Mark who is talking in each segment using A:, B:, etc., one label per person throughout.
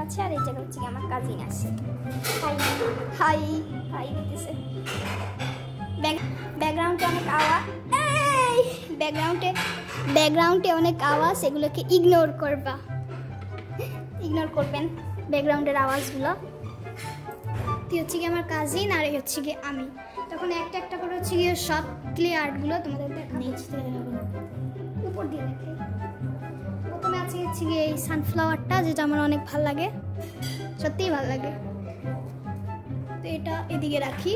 A: আছে, আর এই জায়গায় হচ্ছে আমার কাজিন আছে। হাই হাই হাই দিতেছে। ব্যাকগ্রাউন্ডে অনেক আওয়াজ, এই ব্যাকগ্রাউন্ডে অনেক আওয়াজ, এগুলোকে ইগনোর করবেন ব্যাকগ্রাউন্ডের আওয়াজগুলো। তুই হচ্ছে কি আমার কাজিন, আর এই হচ্ছে কি আমি। তখন একটা একটা করে হচ্ছে গিয়ে সব ক্লে আর্টগুলো তোমাদের উপর দিয়ে দেখে। প্রথমে আছে হচ্ছে গিয়ে এই সানফ্লাওয়ারটা, যেটা আমার অনেক ভালো লাগে, সত্যিই ভালো লাগে। তো এটা এদিকে রাখি।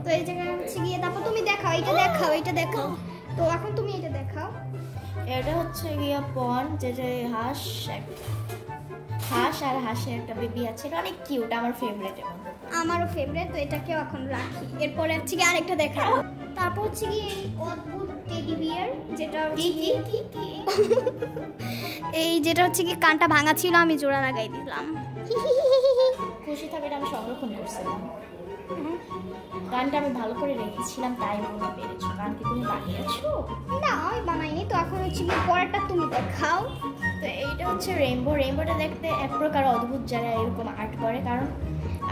A: তো এই জায়গায় হচ্ছে গিয়ে তারপর তুমি দেখাও, এটা দেখাও। তো এখন তুমি এটা দেখাও।
B: এটা হচ্ছে গিয়ে পন, যেটা হাঁস আর হাঁসের একটা বেবি আছে, এটা অনেক কিউট, আমার ফেভারিট।
A: আমারও ফেভারিট। তো এটাকেও এখন রাখি। এরপরে হচ্ছে কি আরেকটা দেখাও। তারপর হচ্ছে কি এই অদ্ভুত টেডি বিয়ার, যেটা এই যেটা হচ্ছে কি কানটা ভাঙা ছিল, আমি জোড়া লাগাই দিলাম।
B: খুশি থাকে, এটা আমি সংরক্ষণ করছিলাম। গানটা আমি ভালো করে রেখেছিলাম, তাই মনে পেরেছো। গান কি তুমি বানিয়েছো?
A: না, আমি বানাইনি। তো এখন হচ্ছে কি পরেরটা তুমি দেখাও।
B: তো এইটা হচ্ছে রেইনবোটা দেখতে এক প্রকার অদ্ভুত, যারা এরকম আর্ট করে। কারণ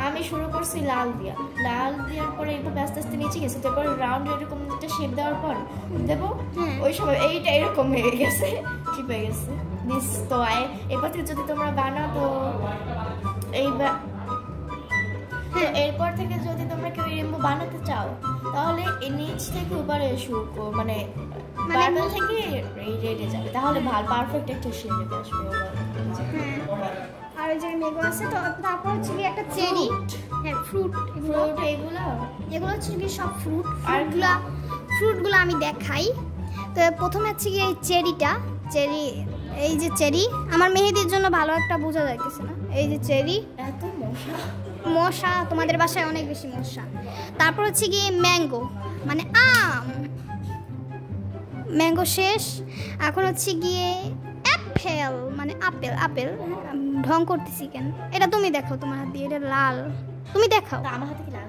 B: আমি শুরু করছি লাল দেওয়ার পরে এরকম আস্তে আস্তে নিচে গেছে, তারপর রাউন্ড এরকম একটা শেপ দেওয়ার পর দেবো, ওই সময় এইটা এরকম হয়ে গেছে, ঠিক হয়ে গেছে। তো এরপর থেকে যদি তোমরা বানাও, তো এরপর থেকে যদি তোমরা কেউ রেইনবো বানাতে চাও, তাহলে এই নিচ থেকে উপরে মানে পার্পল থেকে রেডে যাবে, তাহলে ভালো পারফেক্ট একটা শেড আসবে।
A: আর ওই যে মেগো আছে। তো তারপর হচ্ছে কি একটা চেরি, হ্যাঁ ফ্রুট, এগুলো হচ্ছে কি সব ফ্রুটগুলো আমি দেখাই। তো প্রথমে হচ্ছে কি এই এই যে চেরি, আমার মেহেদির জন্য ভালো একটা বোঝা যাইতেছে না। এই যে চেরি,
B: এত
A: মশা, তোমাদের বাসায় অনেক বেশি মশা। তারপর হচ্ছে কি ম্যাঙ্গো, মানে আম, ম্যাঙ্গো শেষ। এখন হচ্ছে গিয়ে অ্যাপেল, মানে আপেল। ঢং করতেছি কেন? এটা তুমি দেখাও তোমার হাত দিয়ে, এটা লাল, তুমি দেখাও।
B: আমার হাতে কি লাল?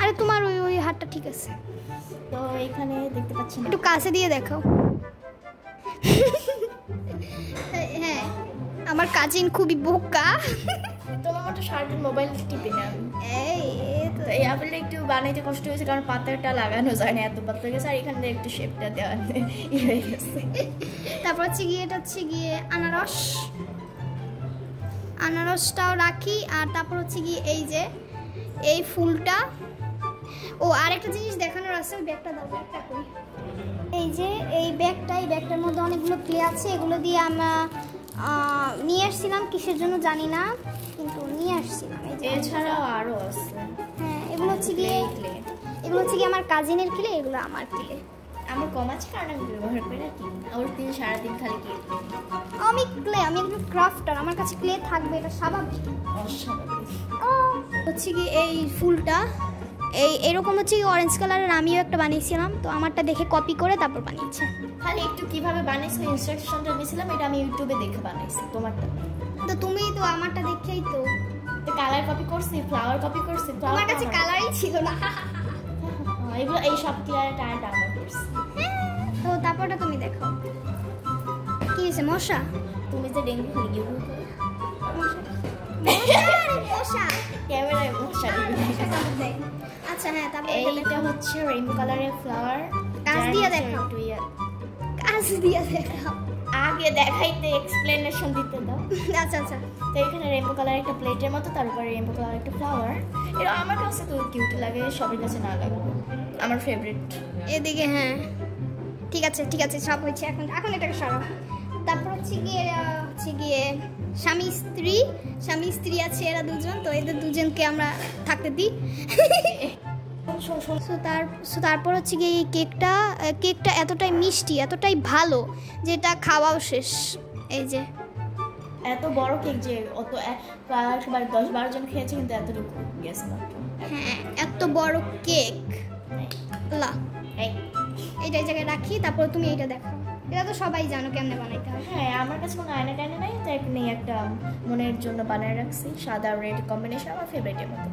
A: আরে তোমার ওই হাতটা ঠিক আছে।
B: তো এখানে দেখতে পাচ্ছি না,
A: একটু কাছে দিয়ে দেখাও। হ্যাঁ, আমার কাজিন খুবই বোকা।
B: তোমার মতো সারাদিন মোবাইল টিপে না। এই আপেলটা একটু বানাইতে কষ্ট হয়েছে, কারণ পাতাটা লাগানো যায় না, এত পাতলা গেছে। আর এখান থেকে একটু শেপটা দেওয়া হয়ে গেছে।
A: তারপর হচ্ছে গিয়ে এটা হচ্ছে গিয়ে আনারসটাও রাখি। আর তারপর হচ্ছে গিয়ে এই যে এই ফুলটা। ও আরেকটা জিনিস দেখানোর আছে, ওই ব্যাগটা দাও, ব্যাগটা কই? এই যে এই ব্যাগটার মধ্যে অনেকগুলো ক্লে আছে। এগুলো দিয়ে আমরা নিয়ে আসছিলাম, কিসের জন্য জানি না, কিন্তু নিয়ে আসছিলাম।
B: এছাড়াও আরও আছে।
A: হ্যাঁ, এগুলো হচ্ছে গিয়ে আমার কাজিনের ক্লে, এগুলো আমার ক্লে।
B: আমার কম আছে, কারণ আমি ব্যবহার করি না, ওর সারাদিন খালি
A: আমি একজন ক্রাফটার, আমার কাছে ক্লে থাকবে, এটা স্বাভাবিক। হচ্ছে কি এই ফুলটা এরকম হচ্ছে কি অরেঞ্জ কালারের, আমিও একটা বানিয়েছিলাম। তো আমারটা দেখে কপি করে তারপর বানিয়েছে।
B: খালি একটু কিভাবে বানাইছো ইনস্ট্রাকশনটা দিয়েছিলাম, এটা আমি ইউটিউবে দেখে বানাইছি। তোমারটা
A: তো তুমি তো আমারটা দেখেই তো
B: কালার কপি করছি, ফ্লাওয়ার কপি করছি।
A: আমার কাছে কালারই ছিল না।
B: এগুলো এই সব কালারের টায়ার ডাউনলোড করছি।
A: তো তারপরটা তুমি দেখো কি হয়েছে। মশা,
B: তুমি যে ডেঙ্গু খুলি
A: মশা
B: ক্যামেরায় মশা।
A: আচ্ছা হ্যাঁ, তারপর
B: এইটা হচ্ছে রেইনবো কালারের ফ্লাওয়ার।
A: কাজ দিয়ে দেখাও,
B: আগে দেখাইতে এক্সপ্লেনেশন দিতে দাও।
A: আচ্ছা।
B: তো এখানে রেইনবো কালার একটা প্লেটের মতো, তার উপরে রেইনবো কালার একটা ফ্লাওয়ার। এটা আমার কাছে তো কিউট লাগে, সবার কাছে না লাগে, আমার ফেভারিট।
A: এদিকে হ্যাঁ, ঠিক আছে সব হয়েছে। এখন এটাকে সরাও। তারপর হচ্ছে গিয়ে স্বামী স্ত্রী আছে, এরা দুজন। তো এদের দুজনকে আমরা থাকতে দিই। তারপর হচ্ছে গিয়ে এই কেকটা এতটাই মিষ্টি, এতটাই ভালো, যেটা খাওয়াও শেষ। এই যে
B: এত বড় কেক, যে অত সবাই 10-12 জন খেয়েছে, কিন্তু এতটুকু গেছে না।
A: হ্যাঁ, এত বড় কেক। এইটা জায়গায় রাখি। তারপর তুমি এইটা দেখো, এটা তো সবাই জানো কেমনে বানাইতে হয়।
B: হ্যাঁ, আমার কাছে কোনো আয়না টায়না নাই, তাই একটা মনের জন্য বানায় রাখছি। সাদা রেড কম্বিনেশন আমার ফেভারিটের মতো,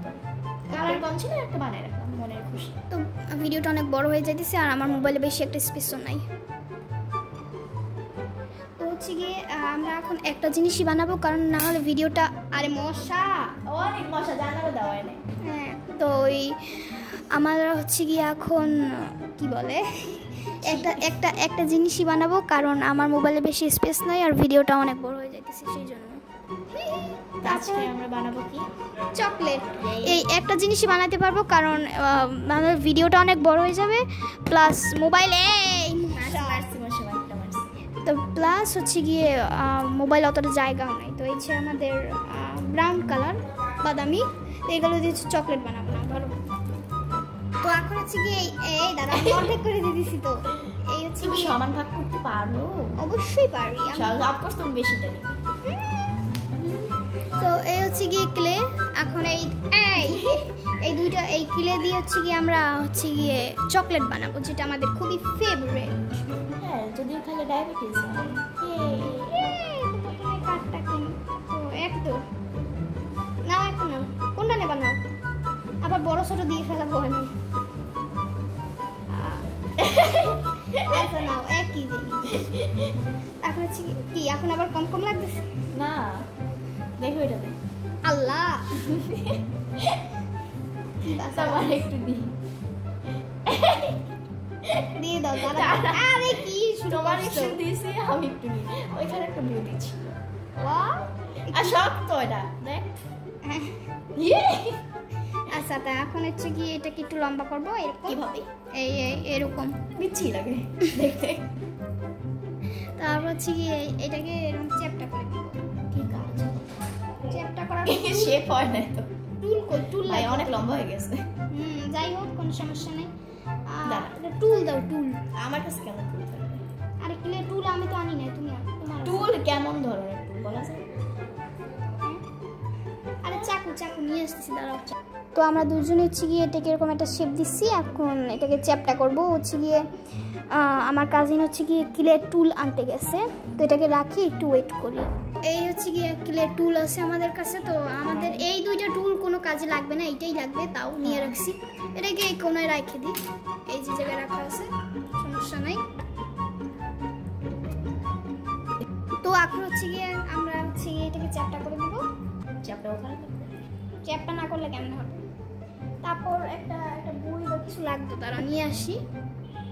B: কালার কম ছিল, একটা বানায় রাখলাম মনের খুশি।
A: তো ভিডিওটা অনেক বড় হয়ে যাইতেছে, আর আমার মোবাইলে বেশি একটা স্পেসও নাই। তো হচ্ছে গিয়ে আমরা এখন একটা জিনিসই বানাবো, কারণ না হলে ভিডিওটা, আরে মশা,
B: অনেক মশা, জানালা দেওয়া হয় না।
A: হ্যাঁ, তো ওই আমরা হচ্ছে গিয়ে এখন কি বলে একটা জিনিসই বানাবো, কারণ আমার মোবাইলে বেশি স্পেস নাই আর ভিডিওটা অনেক বড় হয়ে যাইতেছে, সেই জন্য।
B: আজকে আমরা বানাবো কি?
A: চকলেট। এই একটা জিনিসই বানাতে পারবো, কারণ আমাদের ভিডিওটা অনেক বড় হয়ে যাবে, প্লাস মোবাইলে তো প্লাস হচ্ছে গিয়ে মোবাইল অতটা জায়গাও নাই, তো এই যে আমাদের ব্রাউন কালার বাদামি, এগুলো দিয়ে চকলেট বানাবো না, ধরো। তো এখন হচ্ছে গিয়ে এই দাদা অর্ধেক করে দিয়ে দিছি, তো এই হচ্ছে
B: তুমি সমান ভাগ করতে পারো?
A: অবশ্যই পারি,
B: অফকোর্স তুমি বেশিটা নিবে।
A: তো এই হচ্ছে গিয়ে ক্লে। এখন এই দুইটা এই ক্লে দিয়ে হচ্ছে গিয়ে আমরা হচ্ছে গিয়ে চকলেট বানাবো, যেটা আমাদের খুবই ফেভারিট।
B: হ্যাঁ, যদিও খালি ডায়াবেটিস হয়।
A: কাঠটা কিনি তো একটু নাও, একটু নাও, কোনটা নেবা নাও, আবার বড় ছোট দিয়ে ফেলাবো আমি। আচ্ছা নাও, একই জিনিস। এখন হচ্ছে কি এখন আবার কম কম লাগতেছে
B: না, দেখো এটা দেখ।
A: আল্লাহ,
B: আবার একটু দিই,
A: দিয়ে দাও দাদা। আরে কি
B: তোমার একটু দিয়েছি, আমি একটু দিই, ওইখানে একটা দিয়ে দিচ্ছি।
A: ওয়াও,
B: আর শক্ত এটা দেখ।
A: আচ্ছা, তা এখন হচ্ছে কি এটাকে একটু লম্বা করবো, এরকম
B: কিভাবে?
A: এই এরকম
B: মিচ্ছি লাগে দেখতে।
A: তারপর হচ্ছে কি এটাকে এরকম চ্যাপটা করে দিব।
B: ঠিক আছে,
A: চ্যাপটা করার
B: শেপ হয় না তো,
A: টুল
B: ভাই অনেক লম্বা হয়ে গেছে।
A: যাই হোক, কোনো সমস্যা নেই।
B: দাঁড়া,
A: টুল দাও, টুল।
B: আমার কাছে কেমন টুল থাকবে?
A: আরে ক্লে টুল আমি তো আনি নাই, তুমি তোমার
B: টুল কেমন ধরনের টুল বলা যায়?
A: আরে চাকু নিয়ে আসতেছি, দাঁড়াও। তো আমরা দুজনে হচ্ছে গিয়ে এটাকে এরকম একটা শেপ দিচ্ছি, এখন এটাকে চ্যাপটা করবো। হচ্ছে গিয়ে আমার কাজিন হচ্ছে গিয়ে ক্লের টুল আনতে গেছে, তো এটাকে রাখি, একটু ওয়েট করি। এই হচ্ছে গিয়ে ক্লের টুল আছে আমাদের কাছে, তো আমাদের এই দুইটা টুল কোনো কাজে লাগবে না, এইটাই লাগবে, তাও নিয়ে রাখছি। এটাকে এই কোনায় রেখে দিই, এই যে জায়গায় রাখা আছে, সমস্যা নাই। তো এখন হচ্ছে গিয়ে আমরা হচ্ছে গিয়ে এটাকে চ্যাপটা করে দেবো।
B: চ্যাপটা ওখানে
A: চ্যাপটা না করলে কেমন হবে? তারপর একটা বই বা কিছু লাগতো, তারা নিয়ে আসি।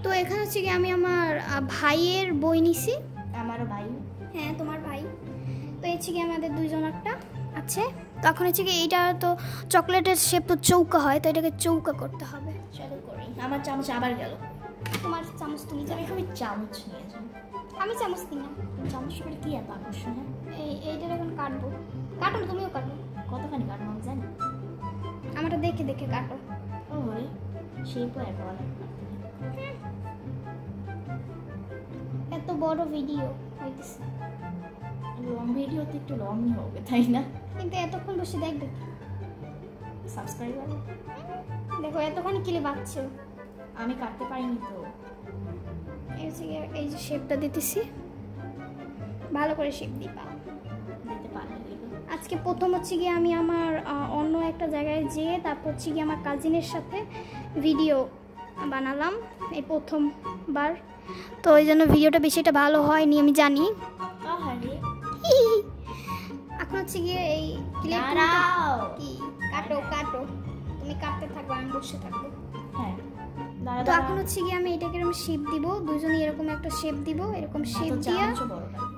A: তো এখানে হচ্ছে কি আমি আমার ভাইয়ের বই নিছি।
B: আমারও ভাই।
A: হ্যাঁ, তোমার ভাই। তো হচ্ছে কি আমাদের দুইজনেরটা আছে। তখন হচ্ছে কি এইটা তো চকলেটের শেপ তো চৌকা হয়, তো এটাকে চৌকা করতে হবে।
B: চলো করি। আমার চামচ আবার গেল।
A: তোমার চামচ তুমি যাবে,
B: আমি চামচ নিয়ে যাই।
A: আমি চামচ কিনা।
B: চামচ করে কি এত আকর্ষণ?
A: এইটার এখন কাটবো। কাটো, তুমিও কাটো।
B: কতখানি কাটবো আমি জানি।
A: আমারটা দেখে দেখে কাটো।
B: ওরে শেপ হয় বল।
A: এত বড় ভিডিও হইতেছে,
B: লং ভিডিওতে একটু লংই হবে তাই না?
A: কিন্তু এতক্ষণ বসে দেখবে
B: সাবস্ক্রাইবার।
A: দেখো এতক্ষণ কিলে বাচ্চা,
B: আমি কাটতে পারিনি তো।
A: এই যে শেপটা দিতেছি, ভালো করে শেপ দিবা।
B: দিতে পারলে
A: আজকে প্রথম হচ্ছে গিয়ে আমি আমার অন্য একটা জায়গায় যেয়ে তারপর হচ্ছে গিয়ে আমার কাজিনের সাথে ভিডিও বানালাম, এই প্রথমবার। তো ওই জন্য ভিডিওটা বেশি একটা ভালো হয়নি, আমি জানি। এখন হচ্ছে গিয়ে এই কি কাটো, তুমি কাটতে থাকবে, আমি বসে থাকবো।
B: হ্যাঁ,
A: তো এখন হচ্ছে গিয়ে আমি এটাকে এরকম শেপ দিব, দুজনই এরকম একটা শেপ দিব, এরকম শেপ দিয়া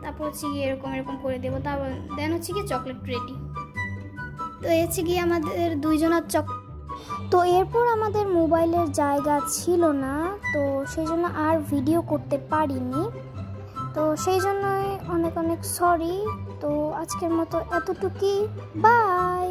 A: তারপর হচ্ছে গিয়ে এরকম করে দেবো। তারপর দেন হচ্ছে গিয়ে চকলেট রেডি। তো এই হচ্ছে গিয়ে আমাদের দুইজনের তো এরপর আমাদের মোবাইলের জায়গা ছিল না, তো সেই জন্য আর ভিডিও করতে পারিনি, তো সেই জন্যই অনেক অনেক সরি। তো আজকের মতো এতটুকুই, বাই।